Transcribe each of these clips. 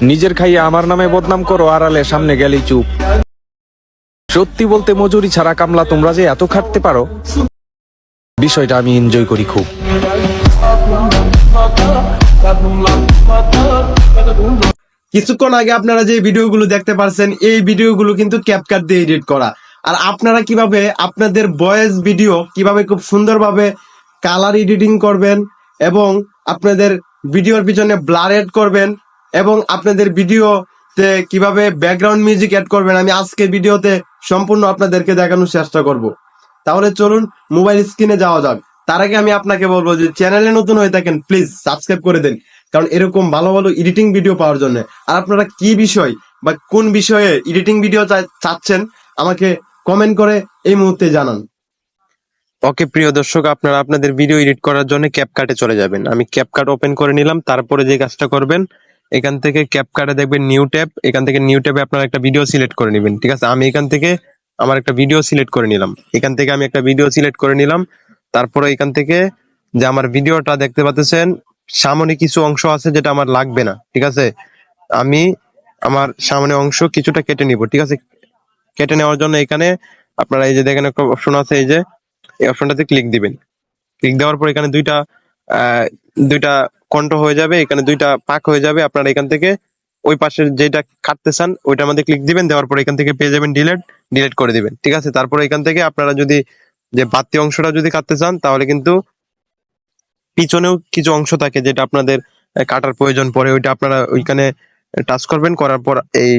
নিজের খাইয়া আমার নামে বদনাম করো, আড়ালে সামনে গেলেই চুপ। সত্যি বলতে মজুরি ছাড়া কামলা তোমরা যে এত খাটতে পারো, বিষয়টা আমি এনজয় করি খুব। কিছুক্ষণ আগে আপনারা যে ভিডিওগুলো দেখতে পারছেন, এই ভিডিওগুলো কিন্তু ক্যাপকাট দিয়ে এডিট করা। আর আপনারা কিভাবে আপনাদের ভয়েস ভিডিও কিভাবে খুব সুন্দরভাবে কালার এডিটিং করবেন এবং আপনাদের ভিডিওর পিছনে ব্লার এড করবেন এবং আপনাদের ভিডিওতে কিভাবে ব্যাকগ্রাউন্ড মিউজিক অ্যাড করবেন, আমি আজকের ভিডিওতে সম্পূর্ণ আপনাদেরকে দেখানোর চেষ্টা করব। তাহলে চলুন মোবাইল স্ক্রিনে যাওয়া যাক। তার আগে আমি আপনাকে বলবো যে চ্যানেলে নতুন হয়ে থাকেন প্লিজ সাবস্ক্রাইব করে দেন, কারণ এরকম ভালো ভালো এডিটিং ভিডিও পাওয়ার জন্য। আর আপনারা কি বিষয় বা কোন বিষয়ে এডিটিং ভিডিও চাচ্ছেন আমাকে কমেন্ট করে এই মুহূর্তে জানান। ওকে প্রিয় দর্শক, আপনারা আপনাদের ভিডিও এডিট করার জন্য ক্যাপকাটে চলে যাবেন। আমি ক্যাপকাট ওপেন করে নিলাম। তারপরে যে কাজটা করবেন, এখান থেকে ক্যাপকাটে দেখবেন নিউ ট্যাব। এখান থেকে নিউ ট্যাবে আপনারা একটা ভিডিও সিলেক্ট করে নেবেন। ঠিক আছে, আমি এখান থেকে আমার একটা ভিডিও সিলেক্ট করে নিলাম। এখান থেকে আমি একটা ভিডিও সিলেক্ট করে নিলাম। তারপরে এখান থেকে যে আমার ভিডিওটা দেখতে পাচ্ছেন, সামনে কিছু অংশ আছে যেটা আমার লাগবে না। ঠিক আছে, আমি আমার সামনে অংশ কিছুটা কেটে নিব। ঠিক আছে, কেটে নেওয়ার জন্য এখানে আপনারা এই যে দেখেন একটা অপশন আছে, এই অপশনটাতে ক্লিক দিবেন। ক্লিক দেওয়ার পর এখানে দুইটা কণ্ঠ হয়ে যাবে, এখানে দুইটা পাক হয়ে যাবে। আপনারা এখান থেকে ওই পাশের যেটা কাটতে চান ওইটার মধ্যে ক্লিক দিবেন। দেওয়ার পর এখান থেকে পেয়ে যাবেন ডিলেট করে দিবেন। ঠিক আছে, তারপরে এখান থেকে আপনারা যদি যে বাড়তি অংশটা যদি কাটতে চান, তাহলে কিন্তু পিছনেও কিছু অংশ থাকে যেটা আপনাদের কাটার প্রয়োজন পড়ে, ওইটা আপনারা ওইখানে টাচ করবেন। করার পর এই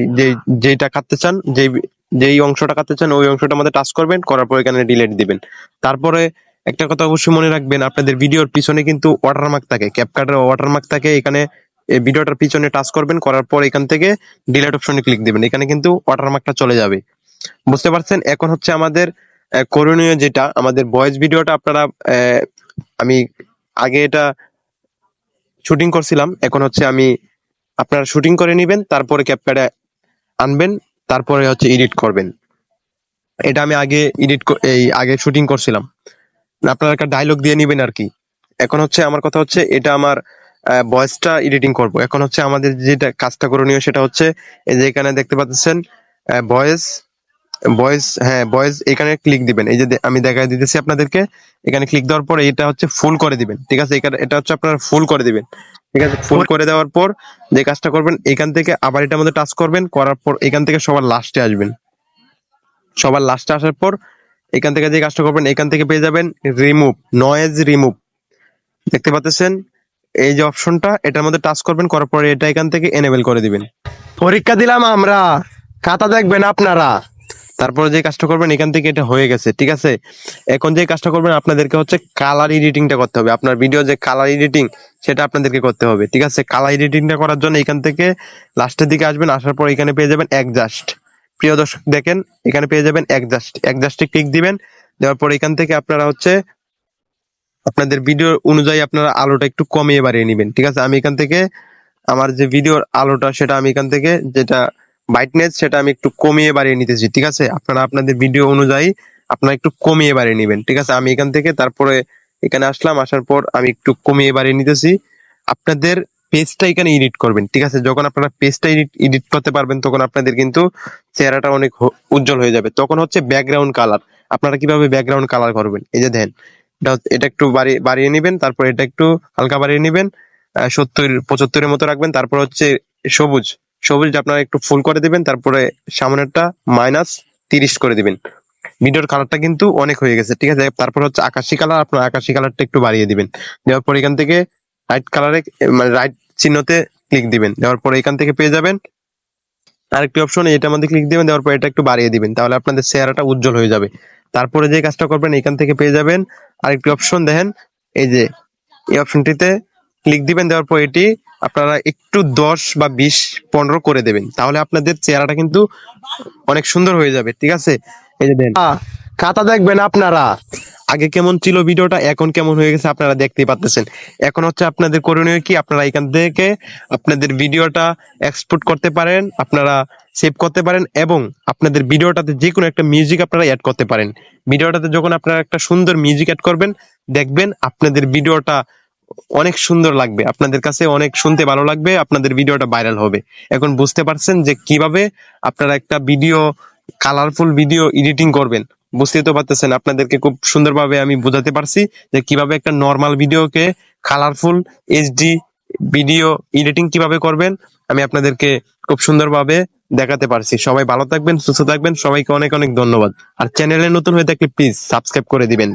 যেটা কাটতে চান, যেই অংশটা কাটতে চান ওই অংশটার মধ্যে টাচ করবেন, করার পর এখানে ডিলিট দিবেন। তারপরে একটা কথা অবশ্যই মনে রাখবেন, আপনাদের ভিডিওর পিছনে কিন্তু ওয়াটারমার্ক থাকে, ক্যাপকাটের ওয়াটারমার্ক থাকে। এখানে এই ভিডিওটার পিছনে টাচ করবেন, করার পর এখান থেকে ডিলিট অপশনে ক্লিক দিবেন। এখানে কিন্তু ওয়াটারমার্কটা চলে যাবে। বুঝতে পারছেন? এখন হচ্ছে আমাদের করণীয় যেটা, আমাদের ভয়েস ভিডিওটা আপনারা আমি আগে এটা শুটিং করছিলাম, এখন হচ্ছে আমি আপনারা শুটিং করে নিবেন, তারপরে ক্যাপকাটে আনবেন, তারপরে হচ্ছে এডিট করবেন। এটা আমি আগে আগে শুটিং করছিলাম। আপনারা একটা ডায়লগ দিয়ে নিবেন আর কি। এখন হচ্ছে আমার কথা হচ্ছে, এটা আমার ভয়েসটা এডিটিং করব। এখন হচ্ছে আমাদের যেটা কাজটা করণীয় সেটা হচ্ছে, এই যে এখানে দেখতে পাচ্ছেন ভয়েস ভয়েস হ্যাঁ ভয়েস, এখানে ক্লিক দিবেন। এই যে আমি দেখাই দিতেছি আপনাদেরকে। এখানে ক্লিক দেওয়ার পর এটা হচ্ছে ফুল করে দিবেন। ঠিক আছে, এটা হচ্ছে আপনারা ফুল করে দিবেন। ঠিক আছে, ফুল করে দেওয়ার পর যে কাজটা করবেন, এখান থেকে আবার এটার মধ্যে টাচ করবেন, করার পর এখান থেকে সবার লাস্টে আসবেন। সবার লাস্টে আসার পর এখান থেকে যে কাজটা করবেন, এখান থেকে পেয়ে যাবেন নয়েজ রিমুভ। দেখতে পাচ্ছেন এই যে অপশনটা, এটার মধ্যে টাচ করবেন, করার পরে এটা এখান থেকে এনেবল করে দিবেন। পরীক্ষা দিলাম আমরা, খাতা দেখবেন আপনারা। তারপরে যে কাজটা করবেন, এখান থেকে এটা হয়ে গেছে। ঠিক আছে, এখন যে কাজটা করবেন, আপনাদেরকে হচ্ছে কালার এডিটিংটা করতে হবে। আপনার ভিডিও যে কালার এডিটিং, সেটা আপনাদেরকে করতে হবে। ঠিক আছে, কালার এডিটিংটা করার জন্য এখান থেকে লাস্টের দিকে আসবেন, আসার পর এখানে পেয়ে যাবেন অ্যাডজাস্ট। প্রিয় দর্শক দেখেন, এখানে পেয়ে যাবেন অ্যাডজাস্টে ক্লিক দিবেন। দেওয়ার পর এখান থেকে আপনারা হচ্ছে আপনাদের ভিডিও অনুযায়ী আপনারা আলোটা একটু কমিয়ে বাড়িয়ে নেবেন। ঠিক আছে, আমি এখান থেকে আমার যে ভিডিওর আলোটা, সেটা আমি এখান থেকে যেটা ব্রাইটনেস, সেটা আমি একটু কমিয়ে বাড়িয়ে নিতেছি। ঠিক আছে, আপনারা আপনাদের ভিডিও অনুযায়ী আপনারা একটু কমিয়ে বাড়িয়ে নেবেন। ঠিক আছে, আমি এখান থেকে তারপরে এখানে আসলাম, আসার পর আমি একটু কমিয়ে বাড়িয়ে নিতেছি। আপনাদের পেজটা এখানে এডিট করবেন। ঠিক আছে, যখন আপনারা পেজটা এডিট করতে পারবেন, তখন আপনাদের কিন্তু চেহারাটা অনেক উজ্জ্বল হয়ে যাবে। তখন হচ্ছে ব্যাকগ্রাউন্ড কালার, আপনারা কিভাবে ব্যাকগ্রাউন্ড কালার করবেন, এই যে দেন, এটা একটু বাড়িয়ে নেবেন, তারপর এটা একটু হালকা বাড়িয়ে নেবেন, 70-75-এর মতো রাখবেন। তারপর হচ্ছে সবুজ সবুজ আপনারা একটু ফুল করে দিবেন, তারপরে সামনেরটা -30 করে দিবেন। ভিডিওর কালারটা কিন্তু অনেক হয়ে গেছে। ঠিক আছে, তারপর হচ্ছে আকাশি কালার, আপনার আকাশি কালারটা একটু বাড়িয়ে দিবেন। দেওয়ার পর এখান থেকে রাইট কালারে, মানে রাইট চিহ্নতে ক্লিক দিবেন। দেওয়ার পর এখান থেকে পেয়ে যাবেন আরেকটি অপশন, এটার মধ্যে ক্লিক দিবেন। দেওয়ার পর এটা একটু বাড়িয়ে দিবেন, তাহলে আপনাদের চেহারাটা উজ্জ্বল হয়ে যাবে। তারপরে যে কাজটা করবেন, এখান থেকে পেয়ে যাবেন আরেকটি অপশন, দেখেন এই যে এই অপশনটিতে ক্লিক দিবেন। দেওয়ার পর এটি আপনারা একটু 10 বা 20-15 করে দেবেন, তাহলে আপনাদের চেহারাটা কিন্তু অনেক সুন্দর হয়ে যাবে। ঠিক আছে, এই যে দেন, খাতা দেখবেন আপনারা। আগে কেমন ছিল ভিডিওটা, এখন কেমন হয়ে গেছে আপনারা দেখতেই পাচ্ছেন। এখন হচ্ছে আপনাদের করণীয় কি, আপনারা এখান থেকে আপনাদের ভিডিওটা এক্সপোর্ট করতে পারেন, আপনারা সেভ করতে পারেন, এবং আপনাদের ভিডিওটাতে যে কোনো একটা মিউজিক আপনারা অ্যাড করতে পারেন। ভিডিওটাতে যখন আপনারা একটা সুন্দর মিউজিক অ্যাড করবেন, দেখবেন আপনাদের ভিডিওটা অনেক সুন্দর লাগবে, আপনাদের কাছে অনেক শুনতে ভালো লাগবে, আপনাদের ভিডিওটা ভাইরাল হবে। এখন বুঝতে পারছেন যে কিভাবে আপনারা একটা ভিডিও, কালারফুল ভিডিও এডিটিং করবেন। বুঝতেই তো পারতেছেন, আপনাদেরকে খুব সুন্দরভাবে আমি বোঝাতে পারছি যে কিভাবে একটা নর্মাল ভিডিওকে কালারফুল এইচডি ভিডিও এডিটিং কিভাবে করবেন, আমি আপনাদেরকে খুব সুন্দরভাবে দেখাতে পারছি। সবাই ভালো থাকবেন, সুস্থ থাকবেন, সবাইকে অনেক অনেক ধন্যবাদ। আর চ্যানেলে নতুন হয়ে থাকলে প্লিজ সাবস্ক্রাইব করে দিবেন।